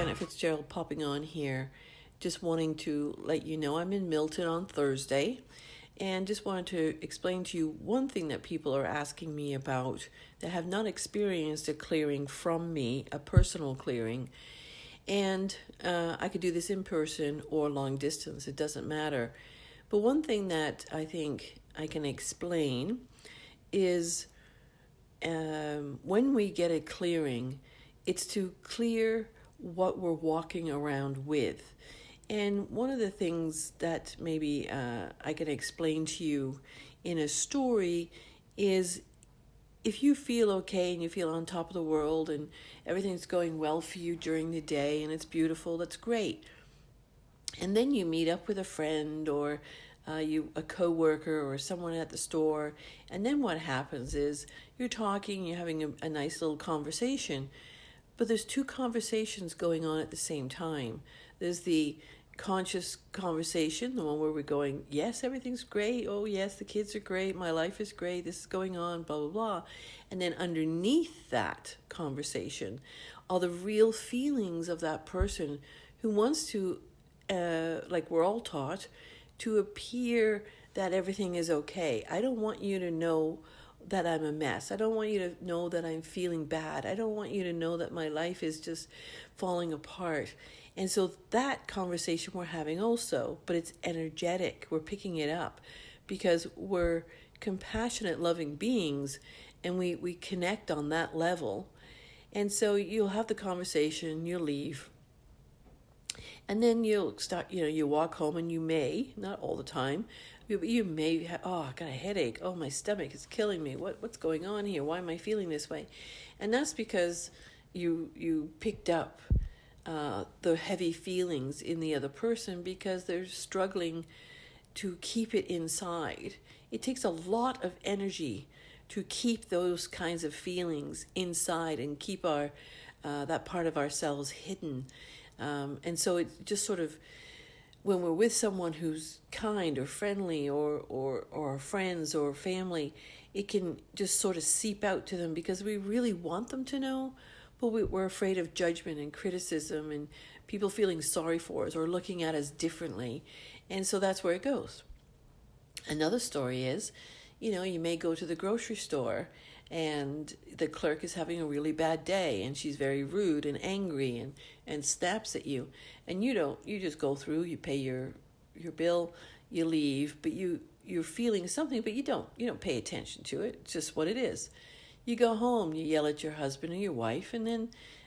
Janet Fitzgerald popping on here, just wanting to let you know I'm in Milton on Thursday, and just wanted to explain to you one thing that people are asking me about that have not experienced a clearing from me, a personal clearing. And I could do this in person or long distance, it doesn't matter. But one thing that I think I can explain is when we get a clearing, it's to clear what we're walking around with. And one of the things that maybe I can explain to you in a story is, if you feel okay and you feel on top of the world and everything's going well for you during the day and it's beautiful, that's great. And then you meet up with a friend or a coworker or someone at the store, and then what happens is you're talking, you're having a nice little conversation, but there's two conversations going on at the same time. There's the conscious conversation, the one where we're going, yes, everything's great, oh yes, the kids are great, my life is great, this is going on, blah blah blah. And then underneath that conversation are the real feelings of that person who wants to, like we're all taught, to appear that everything is okay. I don't want you to know that I'm a mess. I don't want you to know that I'm feeling bad. I don't want you to know that my life is just falling apart. And so that conversation we're having also, but it's energetic. We're picking it up because we're compassionate, loving beings, and we connect on that level. And so you'll have the conversation, you'll leave, and then you'll start, you walk home, and you may, not all the time, you may have, oh, I got a headache. Oh, my stomach is killing me. What's going on here? Why am I feeling this way? And that's because you picked up the heavy feelings in the other person because they're struggling to keep it inside. It takes a lot of energy to keep those kinds of feelings inside and keep our that part of ourselves hidden. And so it just sort of, when we're with someone who's kind or friendly or friends or family, it can just sort of seep out to them because we really want them to know, but we're afraid of judgment and criticism and people feeling sorry for us or looking at us differently. And so that's where it goes. Another story is, you may go to the grocery store and the clerk is having a really bad day and she's very rude and angry and snaps at you, and you just go through, you pay your bill, you leave, but you're feeling something, but you don't pay attention to it. It's just what it is. You go home, you yell at your husband or your wife, and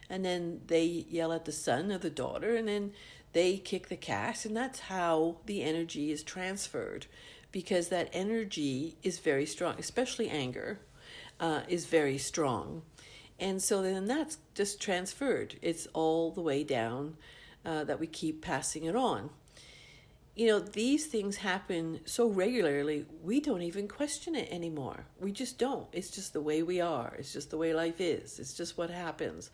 then they yell at the son or the daughter, and then they kick the cat, and that's how the energy is transferred, because that energy is very strong, especially anger is very strong. And so then that's just transferred. It's all the way down that we keep passing it on. These things happen so regularly, we don't even question it anymore. We just don't. It's just the way we are. It's just the way life is. It's just what happens.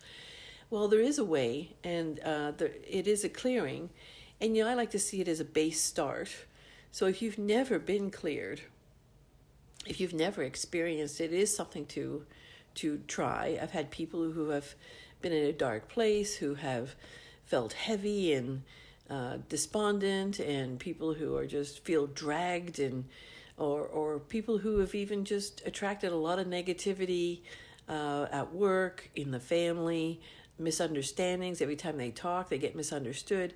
Well, there is a way, and it is a clearing. And, I like to see it as a base start. So if you've never been cleared, if you've never experienced it, it is something to try. I've had people who have been in a dark place, who have felt heavy and despondent, and people who are just feel dragged, and or people who have even just attracted a lot of negativity at work, in the family, misunderstandings. Every time they talk, they get misunderstood.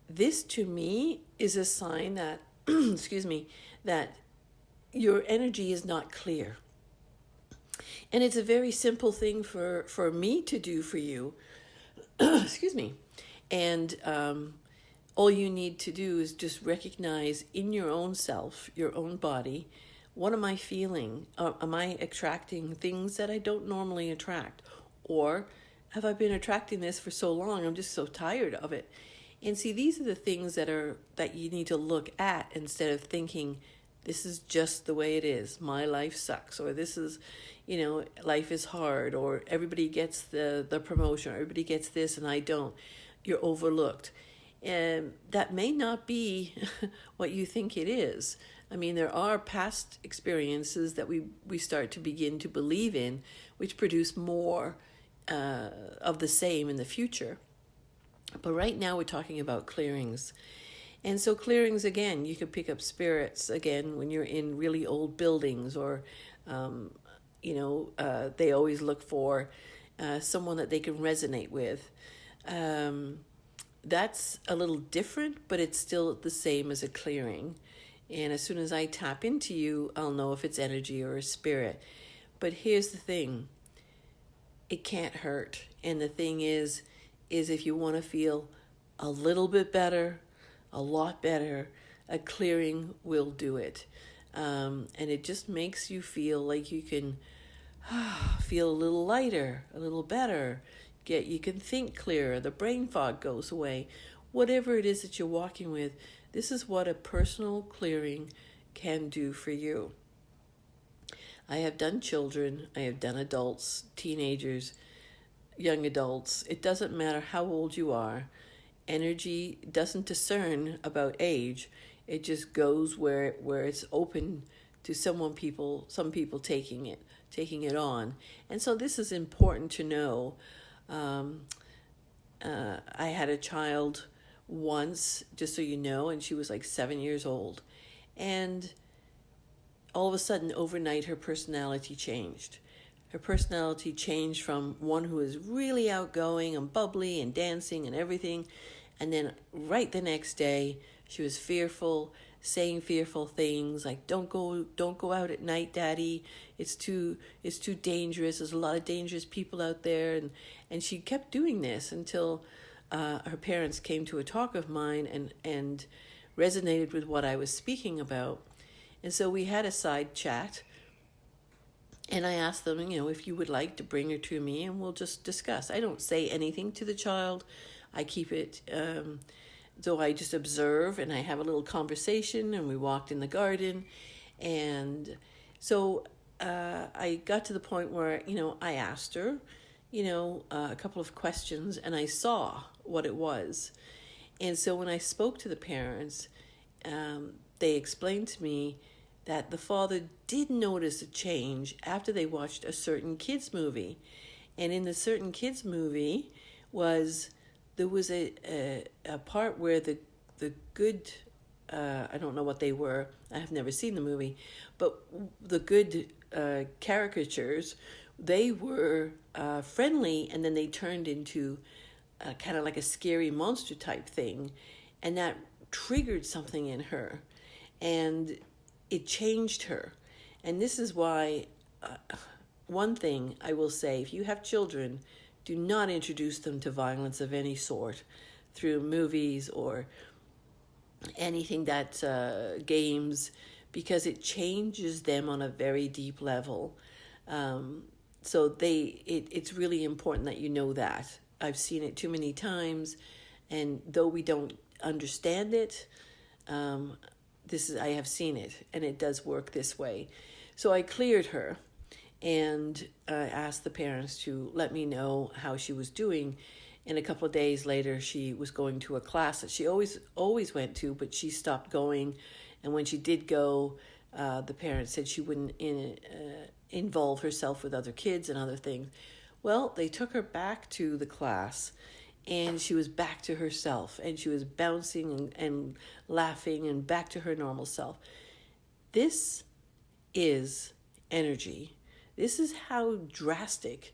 This to me is a sign that excuse me, that your energy is not clear. And it's a very simple thing for me to do for you. Excuse me. And all you need to do is just recognize in your own self, your own body, what am I feeling? Am I attracting things that I don't normally attract? Or have I been attracting this for so long, I'm just so tired of it? And see, these are the things that you need to look at, instead of thinking, this is just the way it is. My life sucks, or this is, life is hard, or everybody gets the promotion, or everybody gets this and I don't. You're overlooked. And that may not be what you think it is. I mean, there are past experiences that we start to begin to believe in, which produce more of the same in the future. But right now we're talking about clearings. And so clearings, again, you can pick up spirits again when you're in really old buildings, or, they always look for someone that they can resonate with. Um, that's a little different, but it's still the same as a clearing. And as soon as I tap into you, I'll know if it's energy or a spirit. But here's the thing, it can't hurt. And the thing is if you want to feel a little bit better, a lot better, a clearing will do it. And it just makes you feel like you can feel a little lighter, a little better. You can think clearer, the brain fog goes away. Whatever it is that you're walking with, this is what a personal clearing can do for you. I have done children, I have done adults, teenagers, young adults. It doesn't matter how old you are. Energy doesn't discern about age. It just goes where it's open to some people taking it on. And so this is important to know. I had a child once, just so you know, and she was like 7 years old. And all of a sudden, overnight, her personality changed. Her personality changed from one who is really outgoing and bubbly and dancing and everything. And then right the next day, she was fearful, saying fearful things like, don't go out at night, Daddy. It's too dangerous. There's a lot of dangerous people out there. And she kept doing this until her parents came to a talk of mine and resonated with what I was speaking about. And so we had a side chat. And I asked them, if you would like to bring her to me and we'll just discuss. I don't say anything to the child. I keep it, so I just observe and I have a little conversation, and we walked in the garden. And so I got to the point where, I asked her, a couple of questions, and I saw what it was. And so when I spoke to the parents, they explained to me that the father did notice a change after they watched a certain kids movie. And in the certain kids movie there was a part where the good, I don't know what they were, I have never seen the movie, but the good caricatures, they were friendly, and then they turned into kind of like a scary monster type thing. And that triggered something in her. And it changed her. And this is why, one thing I will say, if you have children, do not introduce them to violence of any sort through movies or anything that games, because it changes them on a very deep level. So it's really important that you know that. I've seen it too many times, and though we don't understand it, I have seen it, and it does work this way. So I cleared her and asked the parents to let me know how she was doing. And a couple of days later, she was going to a class that she always went to, but she stopped going. And when she did go, the parents said she wouldn't involve herself with other kids and other things. Well, they took her back to the class, and she was back to herself, and she was bouncing and laughing and back to her normal self. This is energy. This is how drastic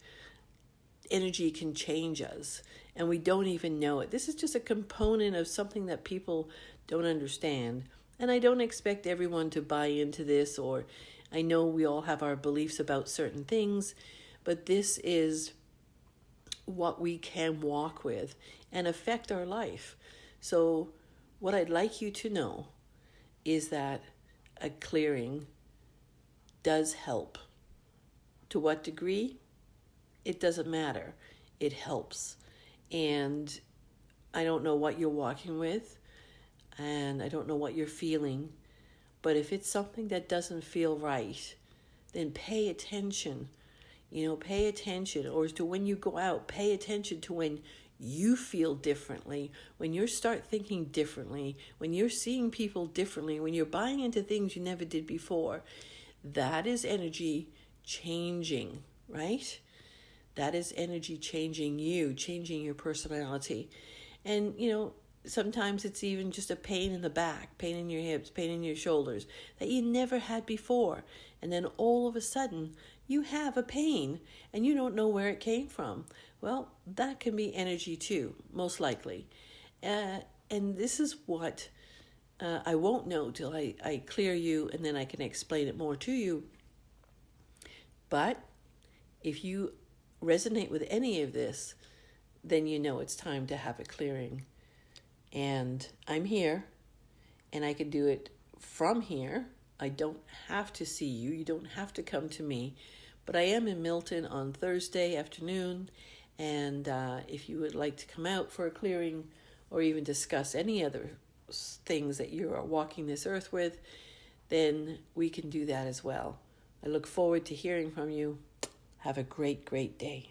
energy can change us, and we don't even know it. This is just a component of something that people don't understand. And I don't expect everyone to buy into this, or I know we all have our beliefs about certain things, but this is what we can walk with and affect our life. So what I'd like you to know is that a clearing does help. To what degree? It doesn't matter. It helps. And I don't know what you're walking with, and I don't know what you're feeling, but if it's something that doesn't feel right, then pay attention. Pay attention. Or to when you go out, pay attention to when you feel differently, when you start thinking differently, when you're seeing people differently, when you're buying into things you never did before. That is energy changing, right? That is energy changing you, changing your personality. And, sometimes it's even just a pain in the back, pain in your hips, pain in your shoulders that you never had before. And then all of a sudden, you have a pain and you don't know where it came from. Well, that can be energy too, most likely. And this is what I won't know till I clear you, and then I can explain it more to you. But if you resonate with any of this, then you know it's time to have a clearing. And I'm here, and I can do it from here. I don't have to see you. You don't have to come to me. But I am in Milton on Thursday afternoon, and if you would like to come out for a clearing or even discuss any other things that you are walking this earth with, then we can do that as well. I look forward to hearing from you. Have a great, great day.